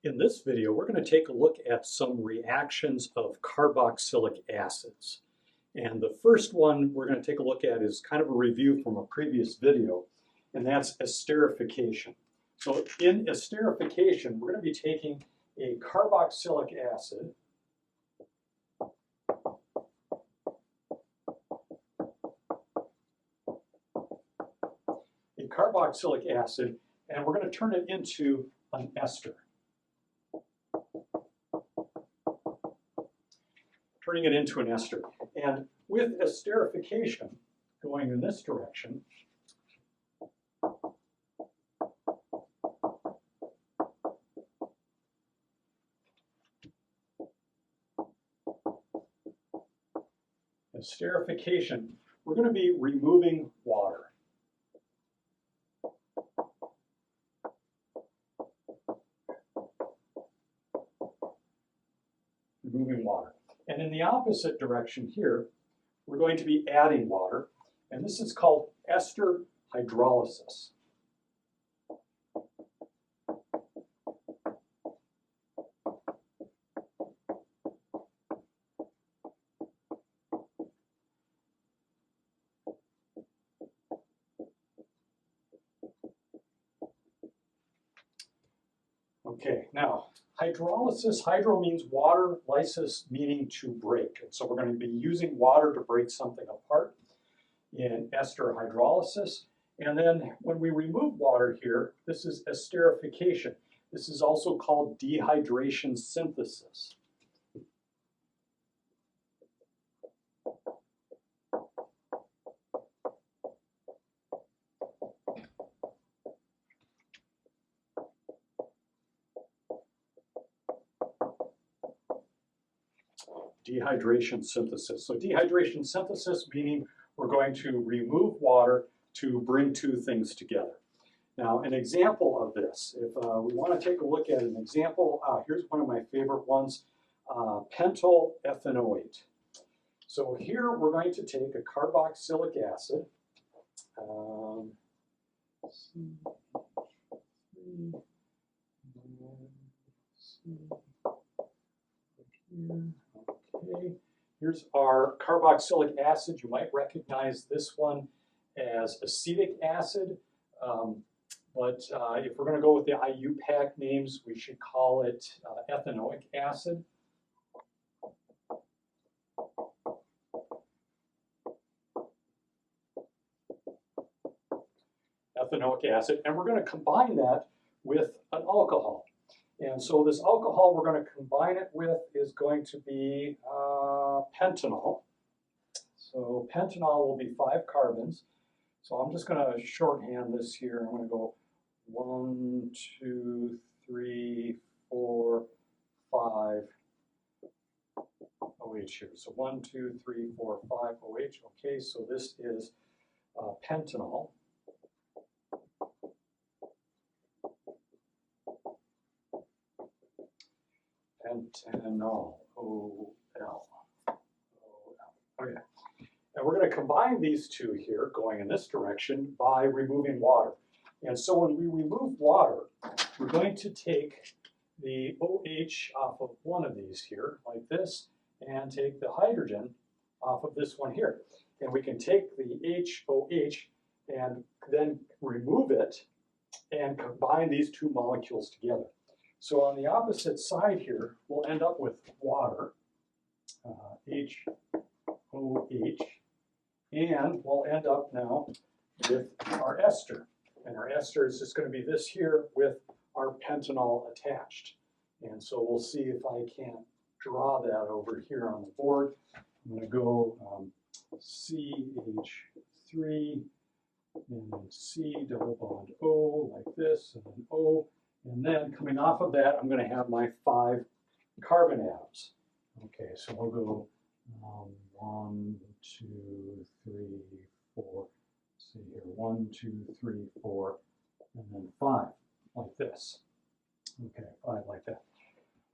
In this video, we're going to take a look at some reactions of carboxylic acids. And the first one we're going to take a look at is kind of a review from a previous video, and that's esterification. So in esterification, we're going to be taking a carboxylic acid, and we're going to turn it into an ester. Turning it into an ester. And with esterification, going in this direction, we're going to be removing water. And in the opposite direction here, we're going to be adding water, and this is called ester hydrolysis. Okay, now hydrolysis, hydro means water, lysis meaning to break. And so we're going to be using water to break something apart in ester hydrolysis. And then when we remove water here, this is esterification. This is also called dehydration synthesis. Dehydration synthesis. So dehydration synthesis meaning we're going to remove water to bring two things together. Now an example of this, if we want to take a look at an example, here's one of my favorite ones, pentyl ethanoate. So here we're going to take a carboxylic acid, Okay, here's our carboxylic acid. You might recognize this one as acetic acid, but if we're going to go with the IUPAC names, we should call it ethanoic acid. Ethanoic acid, and we're going to combine that with an alcohol. And so this alcohol we're going to combine it with is going to be pentanol. So pentanol will be 5 carbons. So I'm just going to shorthand this here. I'm going to go 1, 2, 3, 4, 5 OH here. So 1, 2, 3, 4, 5 OH. Okay, so this is pentanol. Pentanol, O-L. Okay. And we're going to combine these two here, going in this direction, by removing water. And so when we remove water, we're going to take the OH off of one of these here, like this, and take the hydrogen off of this one here. And we can take the HOH and then remove it and combine these two molecules together. So on the opposite side here, we'll end up with water, HOH, and we'll end up now with our ester. And our ester is just going to be this here with our pentanol attached. And so we'll see if I can't draw that over here on the board. I'm going to go CH3, and then C double bond O like this, and then O. And then coming off of that, I'm going to have my 5 carbon atoms. Okay, so we'll go 1, 2, 3, 4. See here, 1, 2, 3, 4, and then 5, like this. Okay, 5 like that.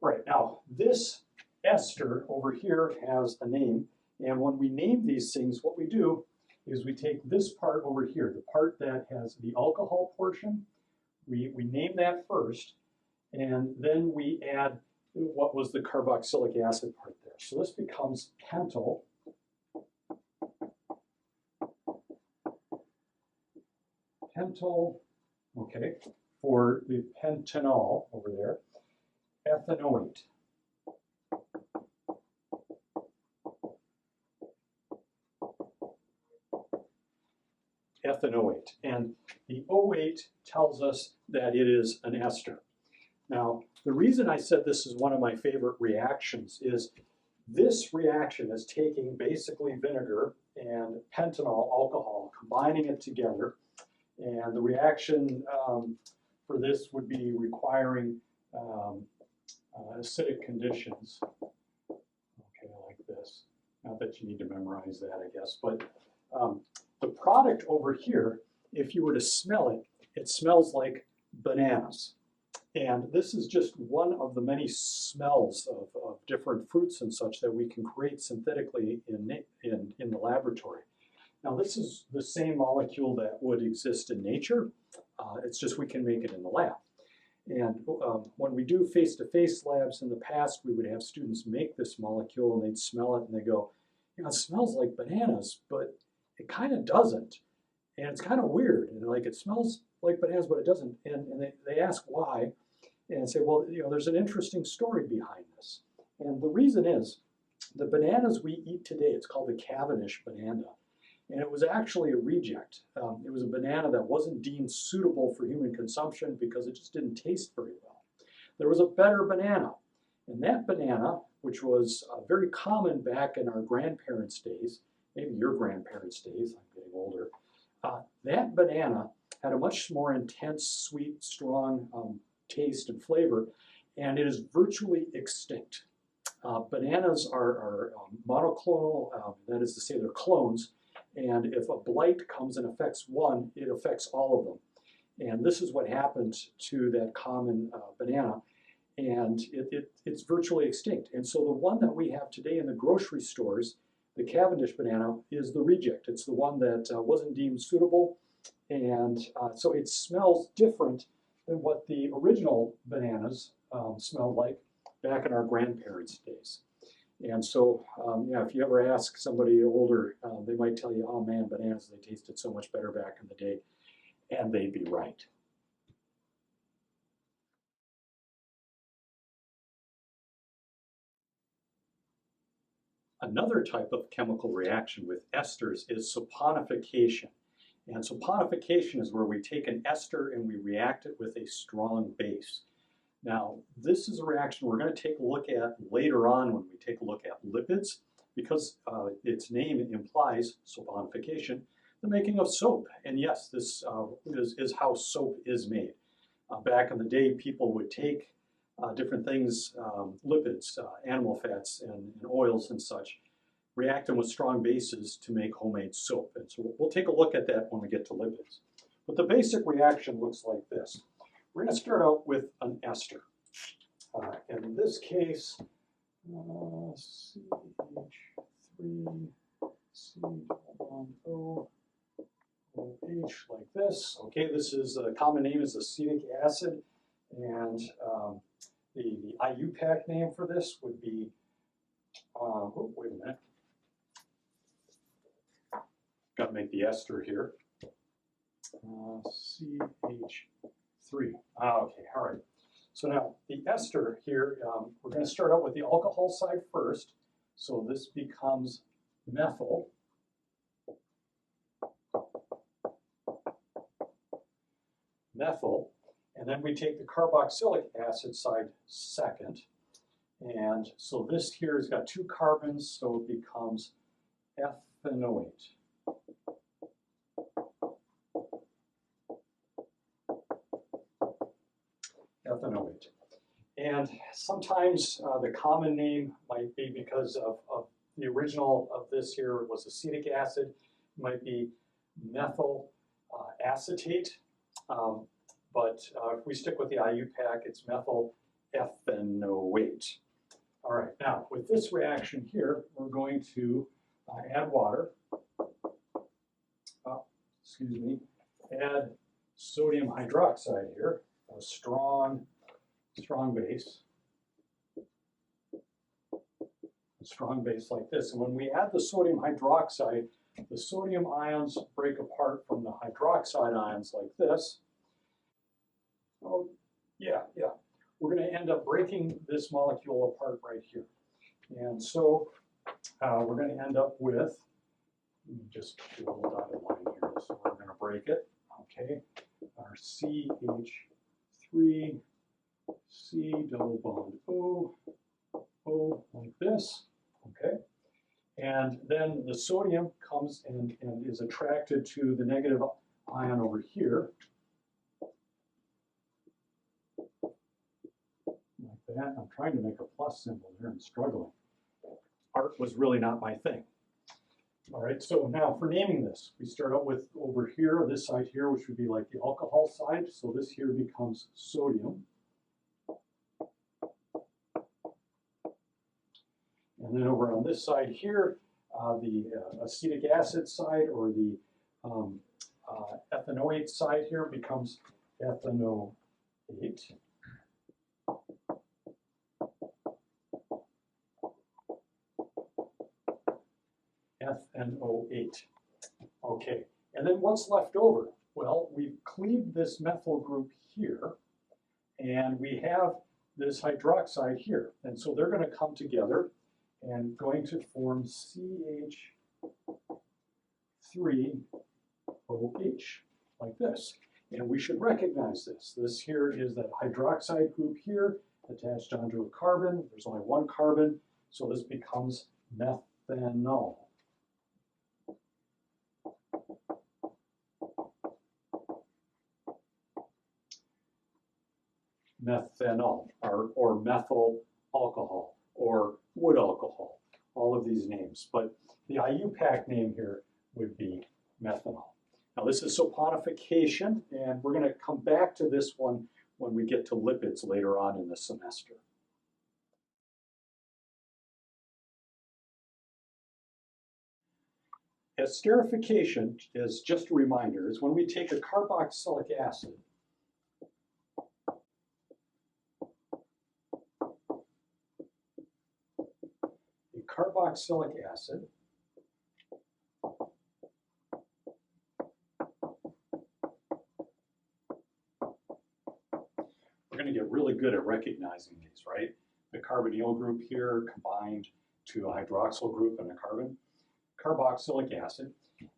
Right, now this ester over here has a name, and when we name these things, what we do is we take this part over here, the part that has the alcohol portion, we name that first, and then we add what was the carboxylic acid part there. So this becomes pentyl. Pentyl, okay, for the pentanol over there, ethanoate. Ethanoate. And the O8 tells us that it is an ester. Now, the reason I said this is one of my favorite reactions is this reaction is taking basically vinegar and pentanol alcohol, combining it together, and the reaction for this would be requiring acidic conditions. Okay, like this. Not that you need to memorize that, I guess, but the product over here, if you were to smell it, it smells like bananas. And this is just one of the many smells of different fruits and such that we can create synthetically in the laboratory. Now this is the same molecule that would exist in nature, it's just we can make it in the lab. And when we do face-to-face labs in the past, we would have students make this molecule and they'd smell it and they go, you know, it smells like bananas, but it kind of doesn't. And it's kind of weird. And like, it smells like bananas, but it doesn't. And they ask why and say, well, you know, there's an interesting story behind this. And the reason is the bananas we eat today, it's called the Cavendish banana. And it was actually a reject. It was a banana that wasn't deemed suitable for human consumption because it just didn't taste very well. There was a better banana. And that banana, which was very common back in our grandparents' days, maybe your grandparents' days, I'm getting older, that banana had a much more intense, sweet, strong taste and flavor, and it is virtually extinct. Bananas are monoclonal, that is to say they're clones, and if a blight comes and affects one, it affects all of them. And this is what happened to that common banana, and it's virtually extinct. And so the one that we have today in the grocery stores, the Cavendish banana, is the reject. It's the one that wasn't deemed suitable, and so it smells different than what the original bananas smelled like back in our grandparents' days. And so, yeah, if you ever ask somebody older, they might tell you, oh man, bananas, they tasted so much better back in the day, and they'd be right. Another type of chemical reaction with esters is soponification. And soponification is where we take an ester and we react it with a strong base. Now, this is a reaction we're going to take a look at later on when we take a look at lipids, because its name implies soponification, the making of soap. And yes, this is how soap is made. Back in the day, people would take different things, lipids, animal fats, and oils and such, react them with strong bases to make homemade soap. And so we'll take a look at that when we get to lipids. But the basic reaction looks like this. We're going to start out with an ester. And in this case, CH3, C double bond O, OH like this. Okay, this is a common name is acetic acid. And the IUPAC name for this would be, oh, wait a minute. Got to make the ester here. CH3. Okay, all right. So now the ester here, we're going to start out with the alcohol side first. So this becomes methyl. Methyl. And then we take the carboxylic acid side second. And so this here has got two carbons, so it becomes ethanoate. Ethanoate. And sometimes the common name might be because of the original of this here was acetic acid, it might be methyl acetate. But if we stick with the IUPAC, it's methyl ethanoate. All right, now with this reaction here, we're going to add water. Add sodium hydroxide here, a strong strong base, a strong base like this. And when we add the sodium hydroxide, the sodium ions break apart from the hydroxide ions like this. Oh, yeah. We're going to end up breaking this molecule apart right here. And so we're going to end up with, let me just do a little dotted line here. So we're going to break it. Okay, our CH3, C double bond O, O like this. Okay, and then the sodium comes and is attracted to the negative ion over here. Like that. I'm trying to make a plus symbol here. I'm struggling. Art was really not my thing. All right, so now for naming this, we start out with over here, this side here, which would be like the alcohol side. So this here becomes sodium. And then over on this side here, the acetic acid side or the ethanoate side here becomes ethanoate. FNO8. Okay, and then what's left over? Well, we've cleaved this methyl group here, and we have this hydroxide here. And so they're going to come together and going to form CH3OH, like this. And we should recognize this. This here is that hydroxide group here attached onto a carbon. There's only one carbon, so this becomes methanol. Methanol, or methyl alcohol, or wood alcohol, all of these names. But the IUPAC name here would be methanol. Now this is Soponification, and we're going to come back to this one when we get to lipids later on in the semester. Esterification, is just a reminder, is when we take a carboxylic acid carboxylic acid, we're going to get really good at recognizing these, right? The carbonyl group here combined to a hydroxyl group and a carbon, carboxylic acid.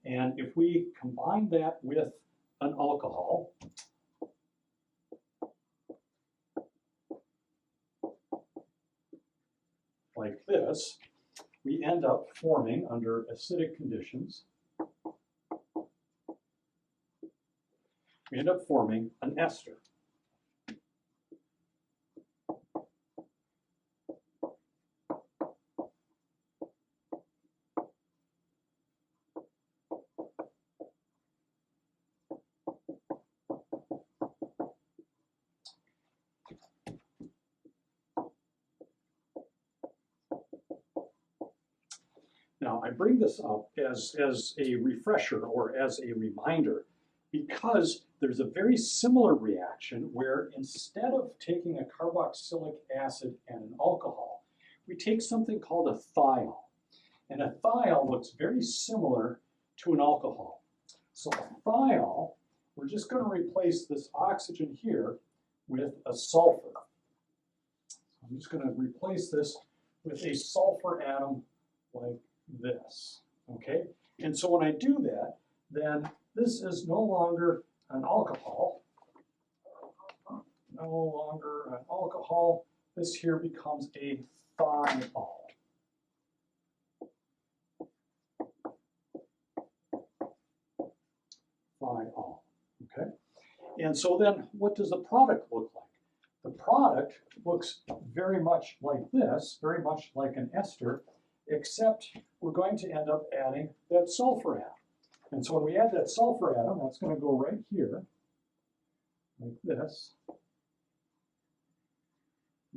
And if we combine that with an alcohol, like this, we end up forming, under acidic conditions, we end up forming an ester. Now, I bring this up as a refresher or as a reminder because there's a very similar reaction where instead of taking a carboxylic acid and an alcohol, we take something called a thiol. And a thiol looks very similar to an alcohol. So a thiol, we're just going to replace this oxygen here with a sulfur. I'm just going to replace this with a sulfur atom like this, okay? And so when I do that, then this is no longer an alcohol. No longer an alcohol. This here becomes a thiol. Thiol, okay? And so then what does the product look like? The product looks very much like this, very much like an ester, except we're going to end up adding that sulfur atom. And so when we add that sulfur atom, that's going to go right here, like this.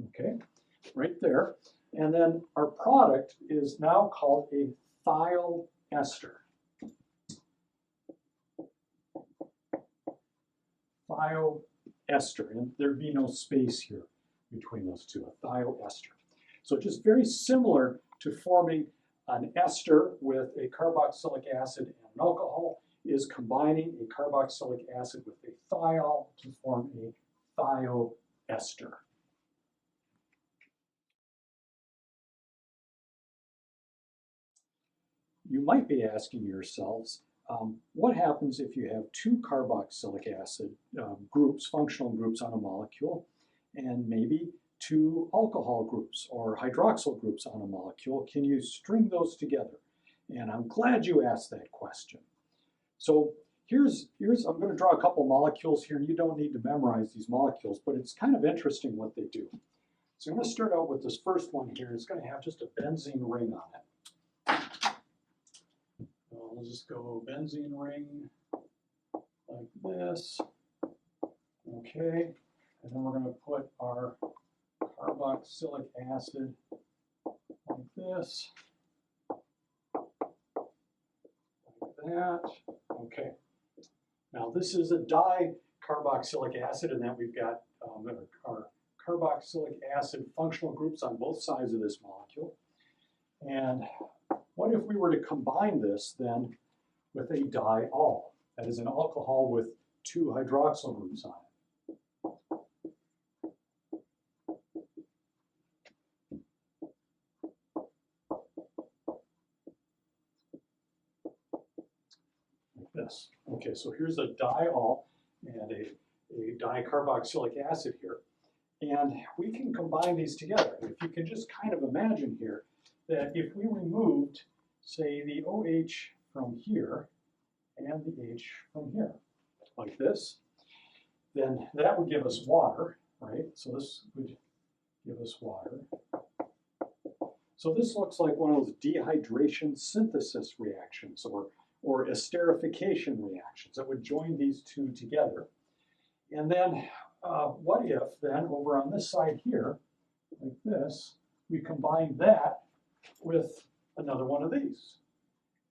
Okay, right there. And then our product is now called a thiol ester. Thiol ester, and there'd be no space here. between those two, a thioester. So just very similar to forming an ester with a carboxylic acid and an alcohol is combining a carboxylic acid with a thiol to form a thioester. You might be asking yourselves, what happens if you have two carboxylic acid groups, functional groups on a molecule, and maybe two alcohol groups or hydroxyl groups on a molecule? Can you string those together? And I'm glad you asked that question. So I'm going to draw a couple molecules here, and you don't need to memorize these molecules, but it's kind of interesting what they do. So I'm going to start out with this first one here. It's going to have just a benzene ring on it. We'll just go benzene ring like this. Okay, and then we're going to put our carboxylic acid like this. Like that. Okay. Now this is a dicarboxylic acid, and then we've got our carboxylic acid functional groups on both sides of this molecule. And what if we were to combine this then with a diol? That is an alcohol with two hydroxyl groups on it. Like this. Okay, so here's a diol and a dicarboxylic acid here. And we can combine these together. If you can just kind of imagine here that if we removed, say, the OH from here and the H from here, like this, then that would give us water, right? So this would give us water. So this looks like one of those dehydration synthesis reactions or esterification reactions that would join these two together. And then what if then over on this side here, like this, we combine that with another one of these,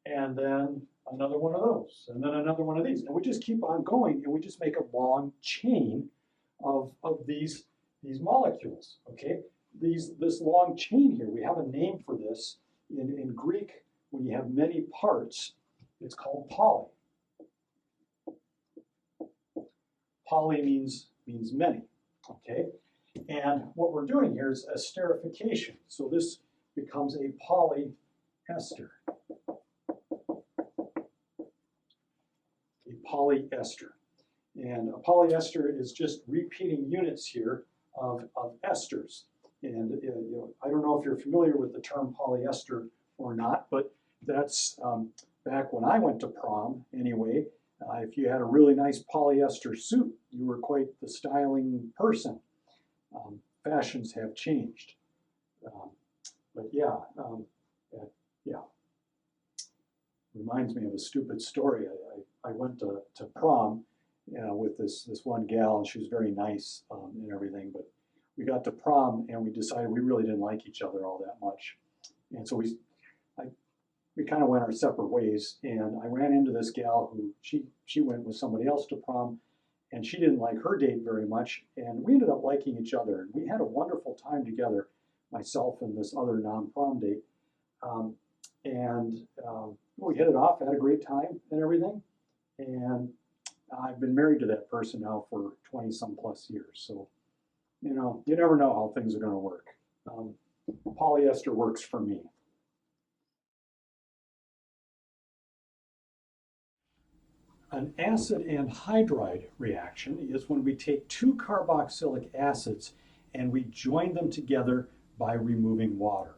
and then another one of those, and then another one of these. And we just keep on going, and we just make a long chain of these molecules, okay? This long chain here, we have a name for this. In Greek, when you have many parts, it's called poly. Poly means many, okay? And what we're doing here is esterification. So this becomes a polyester. A polyester. And a polyester is just repeating units here of esters. And I don't know if you're familiar with the term polyester or not, but that's back when I went to prom anyway. If you had a really nice polyester suit, you were quite the styling person. Fashions have changed. But yeah, reminds me of a stupid story. I went to prom with this one gal, and she was very nice and everything, but we got to prom and we decided we really didn't like each other all that much. And so we kind of went our separate ways, and I ran into this gal who she went with somebody else to prom, and she didn't like her date very much, and we ended up liking each other, and we had a wonderful time together, myself and this other non-prom date. We hit it off, had a great time and everything, and I've been married to that person now for 20-some plus years, so you never know how things are going to work. Polyester works for me. An acid anhydride reaction is when we take two carboxylic acids and we join them together by removing water.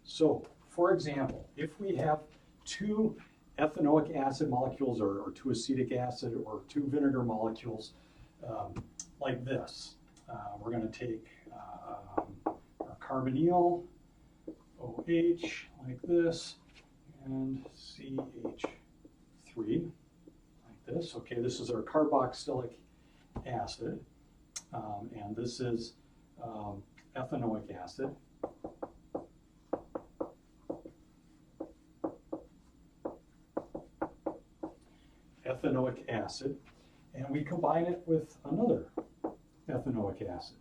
So, for example, if we have two ethanoic acid molecules or two acetic acid or two vinegar molecules like this, we're going to take our carbonyl, OH, like this, and CH3. This. Okay, this is our carboxylic acid, and this is ethanoic acid. Ethanoic acid, and we combine it with another ethanoic acid.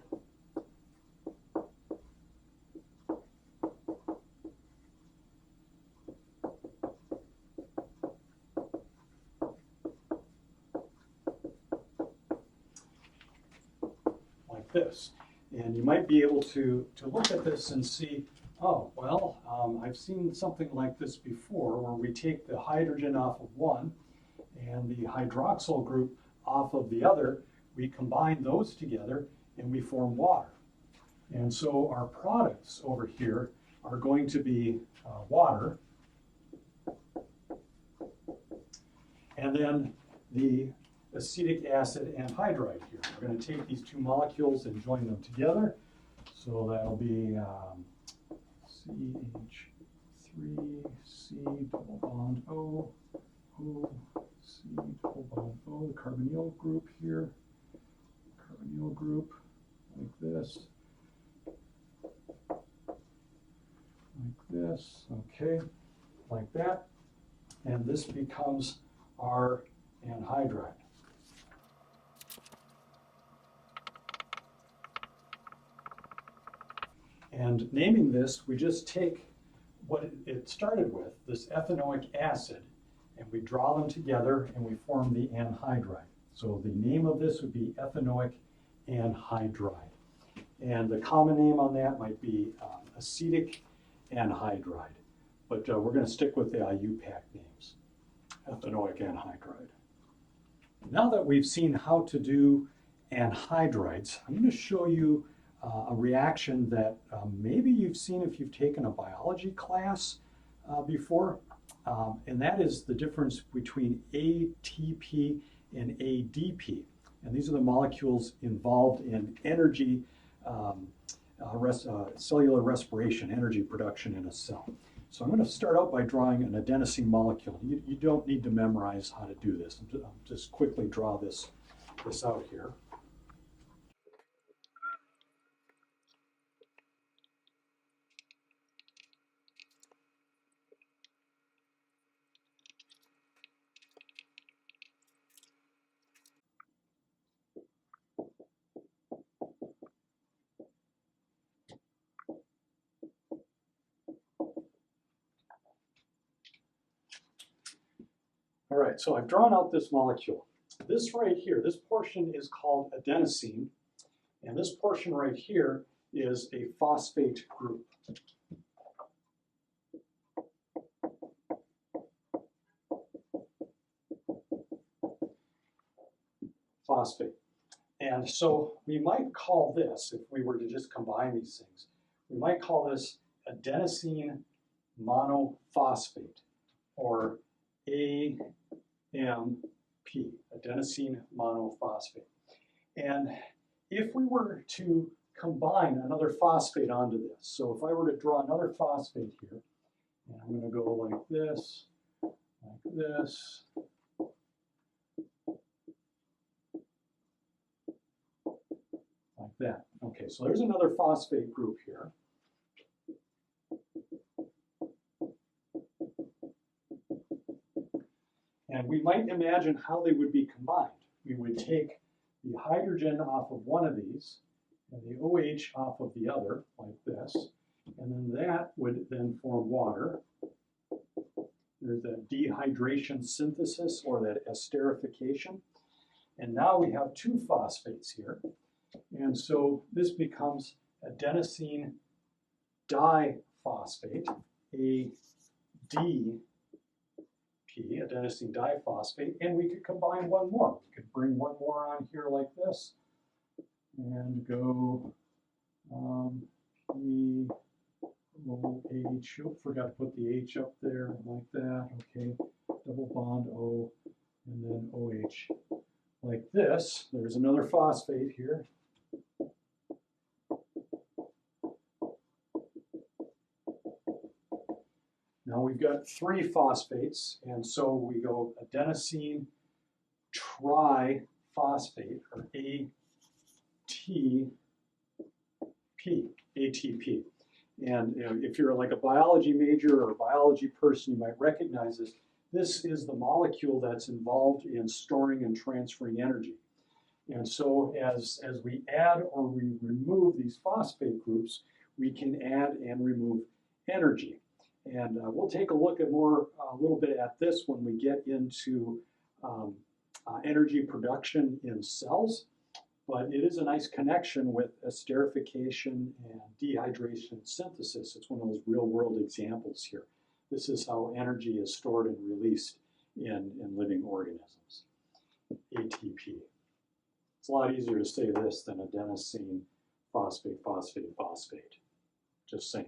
like this. And you might be able to look at this and see, oh, well, I've seen something like this before where we take the hydrogen off of one and the hydroxyl group off of the other. We combine those together and we form water. And so our products over here are going to be water, and then the acetic acid anhydride here. We're going to take these two molecules and join them together. So that'll be CH3C double bond O, O, C double bond O, the carbonyl group here, carbonyl group like this, okay, like that, and this becomes our anhydride. And naming this, we just take what it started with, this ethanoic acid, and we draw them together and we form the anhydride. So the name of this would be ethanoic anhydride. And the common name on that might be acetic anhydride. But we're going to stick with the IUPAC names, ethanoic anhydride. Now that we've seen how to do anhydrides, I'm going to show you a reaction that maybe you've seen if you've taken a biology class before, and that is the difference between ATP and ADP. And these are the molecules involved in energy, cellular respiration, energy production in a cell. So I'm going to start out by drawing an adenosine molecule. You don't need to memorize how to do this. I'll just quickly draw this out here. All right, so I've drawn out this molecule. This right here, this portion is called adenosine, and this portion right here is a phosphate group. Phosphate. And so we might call this, if we were to just combine these things, we might call this adenosine monophosphate, or AMP, adenosine monophosphate. And if we were to combine another phosphate onto this, so if I were to draw another phosphate here, and I'm going to go like this, like that. Okay, so there's another phosphate group here. And we might imagine how they would be combined. We would take the hydrogen off of one of these and the OH off of the other, like this, and then that would then form water. There's that dehydration synthesis, or that esterification. And now we have two phosphates here. And so this becomes adenosine diphosphate, ADP, adenosine diphosphate, and we could combine one more. We could bring one more on here like this and go POH. Oh, forgot to put the H up there like that. Okay, double bond O and then OH like this. There's another phosphate here. Now we've got three phosphates, and so we go adenosine triphosphate, or ATP. And if you're like a biology major or a biology person, you might recognize this. This is the molecule that's involved in storing and transferring energy. And so as we add or we remove these phosphate groups, we can add and remove energy. And we'll take a look at a little bit at this when we get into energy production in cells. But it is a nice connection with esterification and dehydration synthesis. It's one of those real-world examples here. This is how energy is stored and released in living organisms. ATP. It's a lot easier to say this than adenosine phosphate, phosphate, phosphate. Just saying.